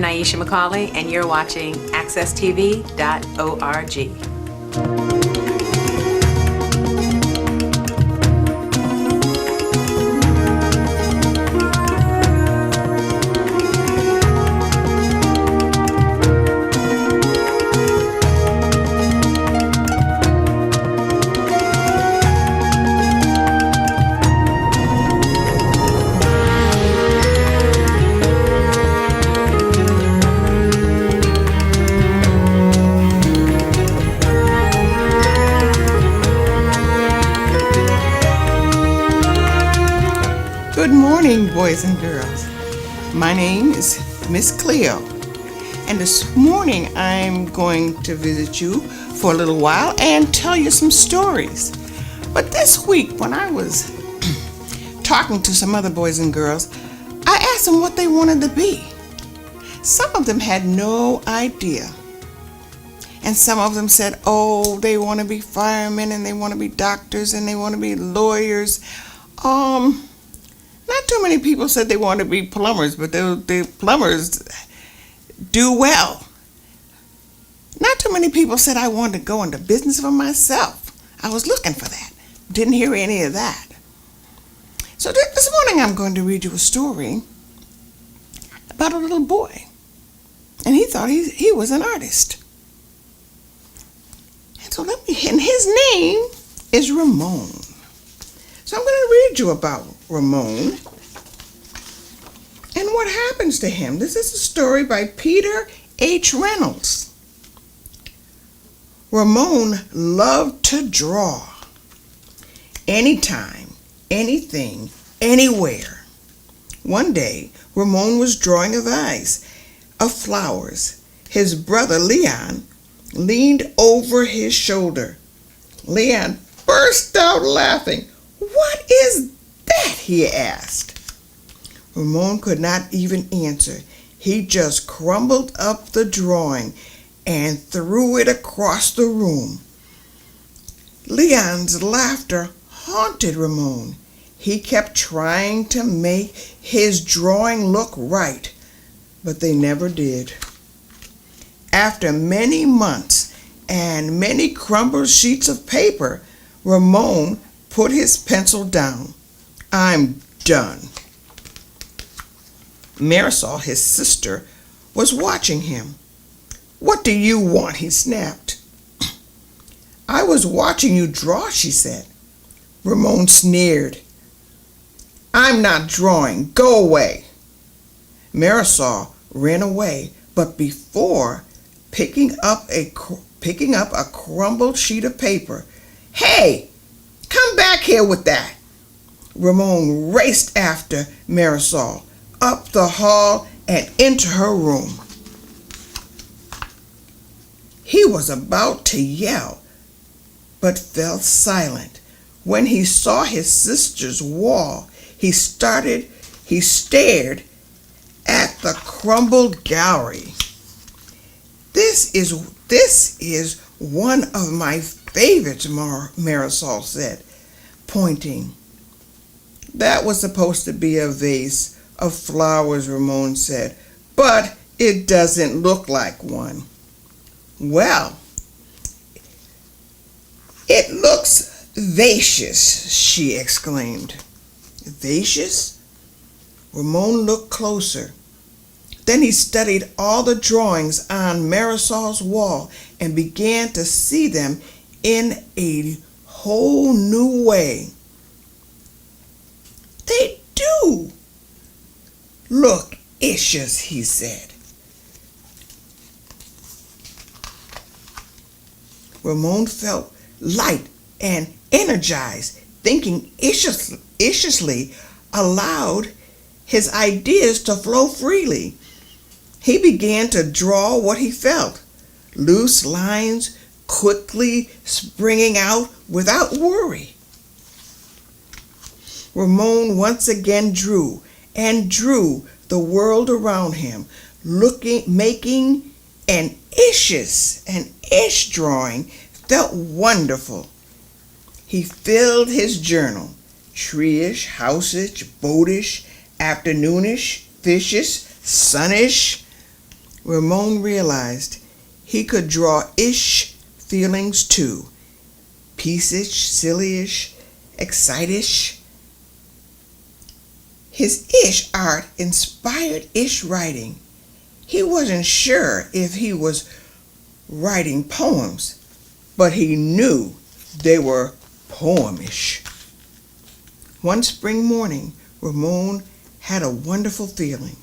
I'm Nyesha McCauley, and you're watching accesstv.org. Good morning, boys and girls. My name is Miss Cleo, and this morning I'm going to visit you for a little while and tell you some stories. But this week, when I was talking to some other boys and girls, I asked them what they wanted to be. Some of them had no idea. And some of them said, oh, they want to be firemen, and they want to be doctors, and they want to be lawyers. Not too many people said they want to be plumbers, but the plumbers do well. Not too many people said I wanted to go into business for myself. I was looking for that. Didn't hear any of that. So this morning I'm going to read you a story about a little boy. And he thought he was an artist. And his name is Ramon. So I'm going to read you about Ramon and what happens to him. This is a story by Peter H. Reynolds. Ramon loved to draw. Anytime, anything, anywhere. One day, Ramon was drawing a vase of flowers. His brother Leon leaned over his shoulder. Leon burst out laughing. "What is that?" he asked. Ramon could not even answer. He just crumbled up the drawing and threw it across the room. Leon's laughter haunted Ramon. He kept trying to make his drawing look right, but they never did. After many months and many crumpled sheets of paper, Ramon put his pencil down. "I'm done." Marisol, his sister, was watching him. "What do you want?" he snapped. "I was watching you draw," she said. Ramon sneered. "I'm not drawing. Go away." Marisol ran away, but before picking up a crumpled sheet of paper, "Hey! Come back here with that." Ramon raced after Marisol, up the hall and into her room. He was about to yell, but fell silent. When he saw his sister's wall, he stared at the crumbled gallery. This is one of my favorites," Marisol said, pointing. "That was supposed to be a vase of flowers," Ramon said, "but it doesn't look like one." "Well, it looks vacious," she exclaimed. "Vacious?" Ramon looked closer. Then he studied all the drawings on Marisol's wall and began to see them in a whole new way. "They do look vicious," he said. Ramon felt light and energized. Thinking viciously allowed his ideas to flow freely. He began to draw what he felt, loose lines quickly springing out without worry. Ramon once again drew and drew the world around him, making an ish drawing felt wonderful. He filled his journal, treeish, houseish, boatish, afternoonish, fishish, sunnish, Ramon realized he could draw ish feelings too. Peace-ish, silly-ish, excite-ish. His ish art inspired ish writing. He wasn't sure if he was writing poems, but he knew they were poemish. One spring morning, Ramon had a wonderful feeling.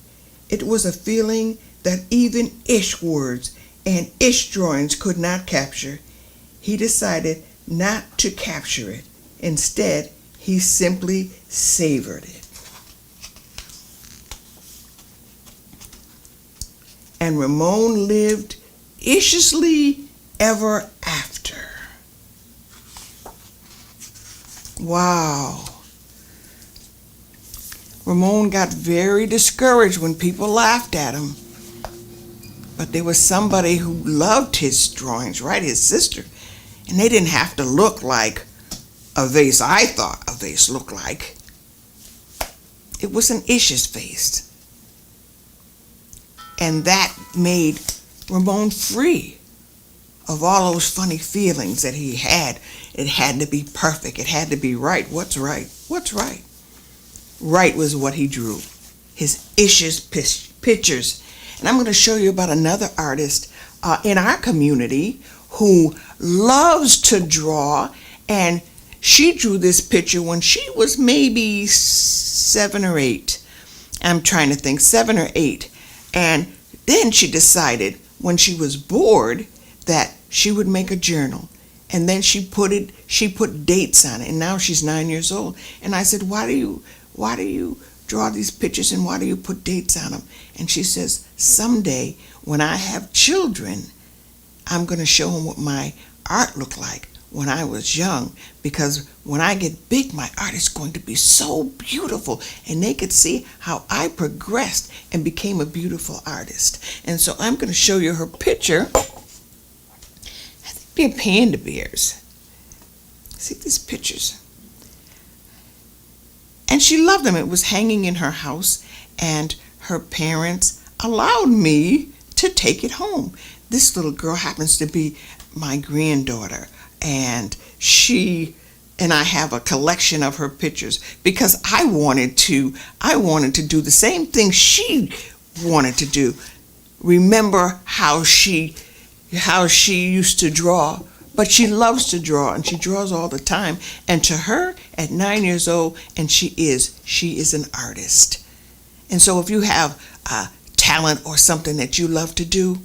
It was a feeling that even ish words and ish drawings could not capture. He decided not to capture it. Instead, he simply savored it. And Ramon lived ishishly ever after. Wow. Ramon got very discouraged when people laughed at him. But there was somebody who loved his drawings, right? His sister. And they didn't have to look like a vase I thought a vase looked like. It was an ish's face. And that made Ramon free of all those funny feelings that he had. It had to be perfect. It had to be right. What's right? What's right? Right was what he drew. His ish's pictures. And I'm going to show you about another artist in our community who loves to draw. And she drew this picture when she was maybe 7 or 8. I'm trying to think, 7 or 8. And then she decided when she was bored that she would make a journal. And then she put dates on it. And now she's 9 years old. And I said, why do you draw these pictures and why do you put dates on them? And she says, someday when I have children, I'm going to show them what my art looked like when I was young, because when I get big, my art is going to be so beautiful, and they could see how I progressed and became a beautiful artist. And so I'm going to show you her picture. I think they're panda bears. See these pictures? And she loved them. It was hanging in her house, and her parents allowed me to take it home. This little girl happens to be my granddaughter, and I have a collection of her pictures because I wanted to do the same thing she wanted to do. Remember how she used to draw, but she loves to draw, and she draws all the time. And to her, at 9 years old, and she is an artist. And so if you have a talent or something that you love to do,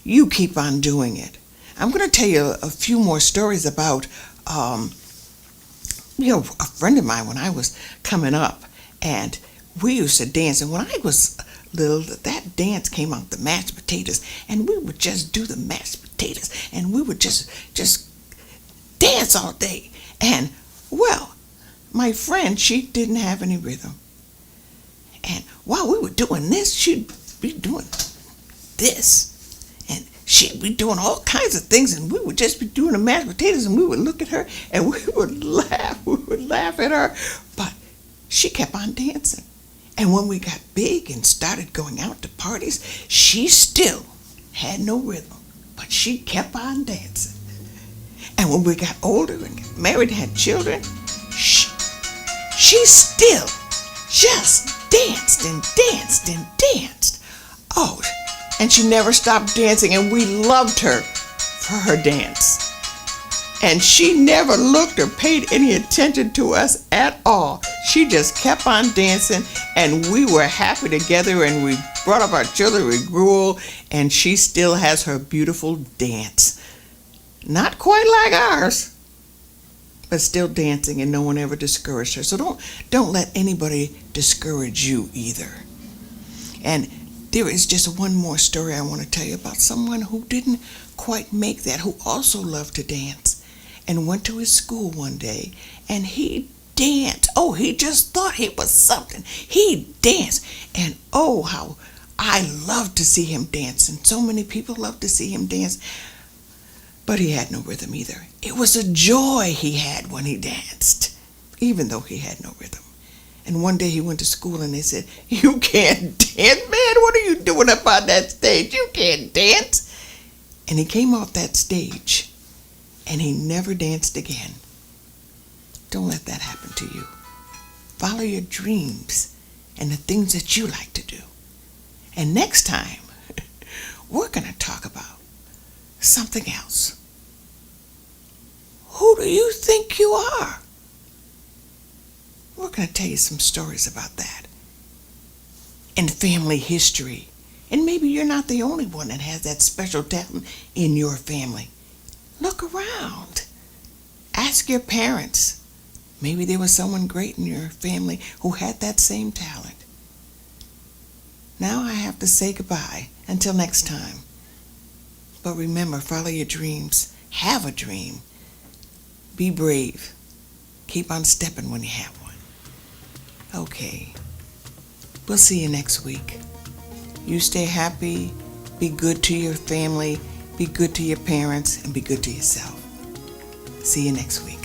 you keep on doing it. I'm going to tell you a few more stories about, a friend of mine when I was coming up, and we used to dance. And when I was little, that dance came out, the mashed potatoes, and we would just do the mashed potatoes, and we would just dance all day. And well, my friend, she didn't have any rhythm. And while we were doing this, she'd be doing this. And she'd be doing all kinds of things, and we would just be doing the mashed potatoes, and we would look at her, and we would laugh at her. But she kept on dancing. And when we got big and started going out to parties, she still had no rhythm, but she kept on dancing. And when we got older and got married and had children, she still just danced and danced and danced. Oh, and she never stopped dancing, and we loved her for her dance. And she never looked or paid any attention to us at all. She just kept on dancing, and we were happy together, and we brought up our children, we grew old, and she still has her beautiful dance. Not quite like ours, but still dancing, and no one ever discouraged her. So don't let anybody discourage you either. And there is just one more story I want to tell you about someone who didn't quite make that, who also loved to dance, and went to his school one day, and he danced. Oh, he just thought he was something. He danced, and oh, how I loved to see him dance, and so many people loved to see him dance, but he had no rhythm either. It was a joy he had when he danced, even though he had no rhythm. And one day he went to school, and they said, "You can't dance. Man, what are you doing up on that stage? You can't dance. And he came off that stage and he never danced again. Don't let that happen to you. Follow your dreams and the things that you like to do. And next time, we're going to talk about something else. Who do you think you are? We're going to tell you some stories about that. And family history. And maybe you're not the only one that has that special talent in your family. Look around. Ask your parents. Maybe there was someone great in your family who had that same talent. Now I have to say goodbye until next time. But remember, follow your dreams. Have a dream. Be brave. Keep on stepping when you have one. Okay. We'll see you next week. You stay happy. Be good to your family. Be good to your parents. And be good to yourself. See you next week.